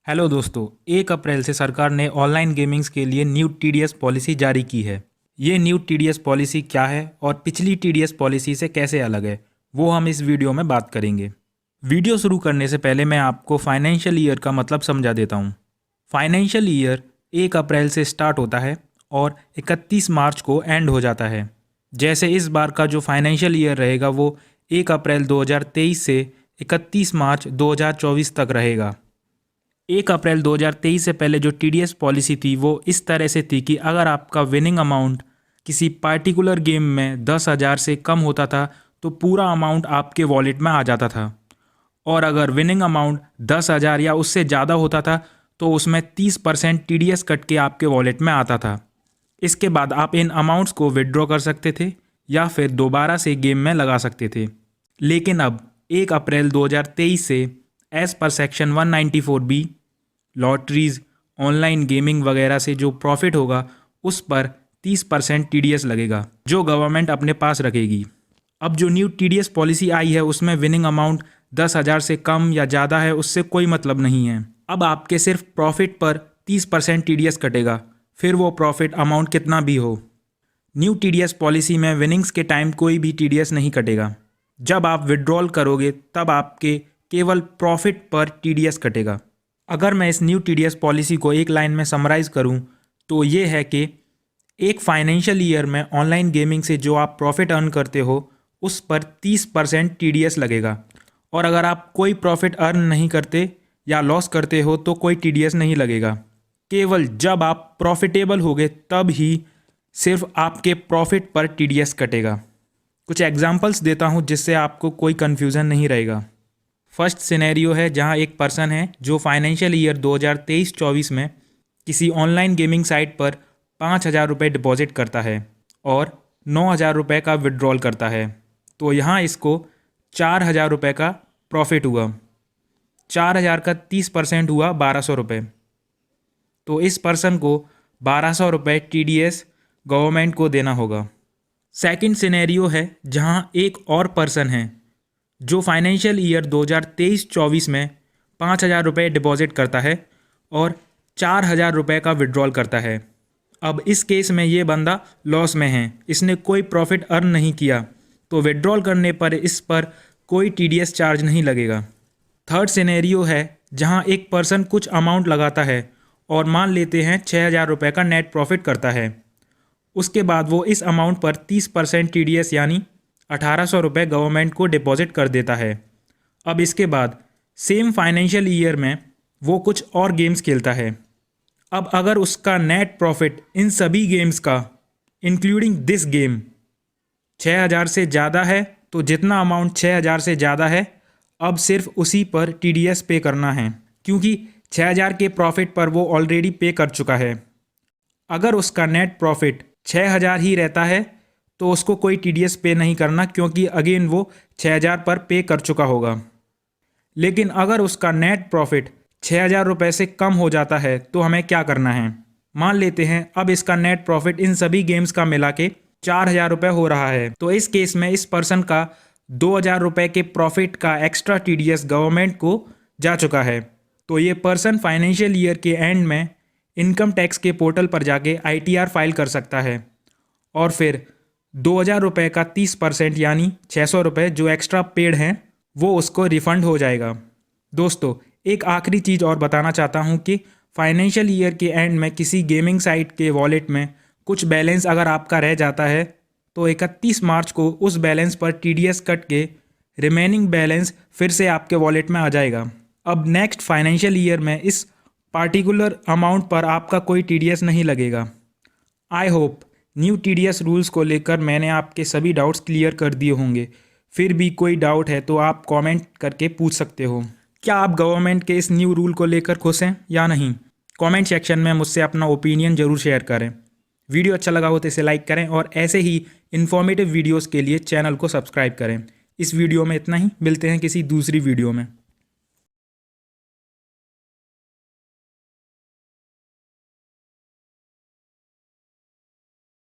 Hello दोस्तों, 1 अप्रैल से सरकार ने ऑनलाइन गेमिंग्स के लिए न्यू टीडीएस पॉलिसी जारी की है। ये न्यू टीडीएस पॉलिसी क्या है और पिछली टीडीएस पॉलिसी से कैसे अलग है, वो हम इस वीडियो में बात करेंगे। वीडियो शुरू करने से पहले मैं आपको फाइनेंशियल ईयर का मतलब समझा देता हूँ। फाइनेंशियल ईयर 1 अप्रैल से स्टार्ट होता है और 31 मार्च को एंड हो जाता है। जैसे इस बार का जो फाइनेंशियल ईयर रहेगा वो 1 अप्रैल 2023 से 31 मार्च 2024 तक रहेगा। 1 अप्रैल 2023 से पहले जो टीडीएस पॉलिसी थी वो इस तरह से थी कि अगर आपका विनिंग अमाउंट किसी पार्टिकुलर गेम में 10,000 से कम होता था तो पूरा अमाउंट आपके वॉलेट में आ जाता था, और अगर विनिंग अमाउंट 10,000 या उससे ज़्यादा होता था तो उसमें 30% टीडीएस कट के आपके वॉलेट में आता था। इसके बाद आप इन अमाउंट्स को विड्रॉ कर सकते थे या फिर दोबारा से गेम में लगा सकते थे। लेकिन अब 1 अप्रैल 2023 से as per section 194B lotteries, online gaming वगैरह से जो प्रॉफिट होगा उस पर 30% टीडीएस लगेगा जो गवर्नमेंट अपने पास रखेगी। अब जो न्यू टीडीएस पॉलिसी आई है उसमें विनिंग अमाउंट 10,000 से कम या ज़्यादा है उससे कोई मतलब नहीं है। अब आपके सिर्फ प्रॉफिट पर 30% टीडीएस कटेगा, फिर वो प्रॉफिट अमाउंट कितना भी हो। न्यू टीडीएस पॉलिसी में विनिंग्स के टाइम कोई भी टीडीएस नहीं कटेगा। जब आप विड्रॉल करोगे तब आपके केवल प्रॉफिट पर टीडीएस कटेगा। अगर मैं इस न्यू टीडीएस पॉलिसी को एक लाइन में समराइज़ करूं तो ये है कि एक फाइनेंशियल ईयर में ऑनलाइन गेमिंग से जो आप प्रॉफिट अर्न करते हो उस पर 30% टीडीएस लगेगा, और अगर आप कोई प्रॉफिट अर्न नहीं करते या लॉस करते हो तो कोई टीडीएस नहीं लगेगा। केवल जब आप प्रॉफिटेबल होगे तब ही सिर्फ आपके प्रॉफिट पर टीडीएस कटेगा। कुछ एग्जांपल्स देता हूँ जिससे आपको कोई कन्फ्यूज़न नहीं रहेगा। फर्स्ट सिनेरियो है जहां एक पर्सन है जो फाइनेंशियल ईयर 2023-24 में किसी ऑनलाइन गेमिंग साइट पर 5,000 रुपये डिपॉजिट करता है और 9,000 रुपये का विड्रॉल करता है, तो यहाँ इसको 4,000 रुपये का प्रॉफिट हुआ। 4,000 का 30% हुआ 1,200 रुपये, तो इस पर्सन को 1,200 रुपये टीडीएस गवर्नमेंट को देना होगा। सेकंड सिनेरियो है जहां एक और पर्सन है जो फाइनेंशियल ईयर 2023-24 में 5,000 रुपये डिपॉजिट करता है और 4,000 रुपये का विड्रॉल करता है। अब इस केस में ये बंदा लॉस में है, इसने कोई प्रॉफिट अर्न नहीं किया, तो विड्रॉल करने पर इस पर कोई टीडीएस चार्ज नहीं लगेगा। थर्ड सिनेरियो है जहां एक पर्सन कुछ अमाउंट लगाता है और मान लेते हैं 6,000 रुपये का नेट प्रॉफिट करता है। उसके बाद वो इस अमाउंट पर 30% टीडीएस यानी 1,800 रुपये गवर्नमेंट को डिपॉजिट कर देता है। अब इसके बाद सेम फाइनेंशियल ईयर में वो कुछ और गेम्स खेलता है। अब अगर उसका नेट प्रॉफिट इन सभी गेम्स का इंक्लूडिंग दिस गेम 6,000 से ज़्यादा है तो जितना अमाउंट 6,000 से ज़्यादा है अब सिर्फ उसी पर टीडीएस पे करना है, क्योंकि 6,000 के प्रॉफिट पर वो ऑलरेडी पे कर चुका है। अगर उसका नेट प्रॉफिट 6,000 ही रहता है तो उसको कोई टीडीएस पे नहीं करना, क्योंकि अगेन वो 6,000 पर पे कर चुका होगा। लेकिन अगर उसका नेट प्रॉफिट 6,000 रुपये से कम हो जाता है तो हमें क्या करना है। मान लेते हैं अब इसका नेट प्रॉफिट इन सभी गेम्स का मिला के 4,000 रुपये हो रहा है, तो इस केस में इस पर्सन का 2,000 रुपये के प्रॉफिट का एक्स्ट्रा टीडीएस गवर्नमेंट को जा चुका है। तो ये पर्सन फाइनेंशियल ईयर के एंड में इनकम टैक्स के पोर्टल पर जाके ITR फाइल कर सकता है और फिर 2,000 रुपये का 30% यानी 600 रुपये जो एक्स्ट्रा पेड हैं वो उसको रिफ़ंड हो जाएगा। दोस्तों, एक आखिरी चीज़ और बताना चाहता हूँ कि फाइनेंशियल ईयर के एंड में किसी गेमिंग साइट के वॉलेट में कुछ बैलेंस अगर आपका रह जाता है तो 31 मार्च को उस बैलेंस पर टीडीएस कट के रिमेनिंग बैलेंस फिर से आपके वॉलेट में आ जाएगा। अब नेक्स्ट फाइनेंशियल ईयर में इस पार्टिकुलर अमाउंट पर आपका कोई टीडीएस नहीं लगेगा। I hope new TDS rules को लेकर मैंने आपके सभी डाउट्स क्लियर कर दिए होंगे। फिर भी कोई डाउट है तो आप कमेंट करके पूछ सकते हो। क्या आप गवर्नमेंट के इस न्यू रूल को लेकर खुश हैं या नहीं? कमेंट सेक्शन में मुझसे अपना ओपिनियन ज़रूर शेयर करें। वीडियो अच्छा लगा हो तो इसे लाइक करें और ऐसे ही इन्फॉर्मेटिव वीडियोज़ के लिए चैनल को सब्सक्राइब करें। इस वीडियो में इतना ही, मिलते हैं किसी दूसरी वीडियो में।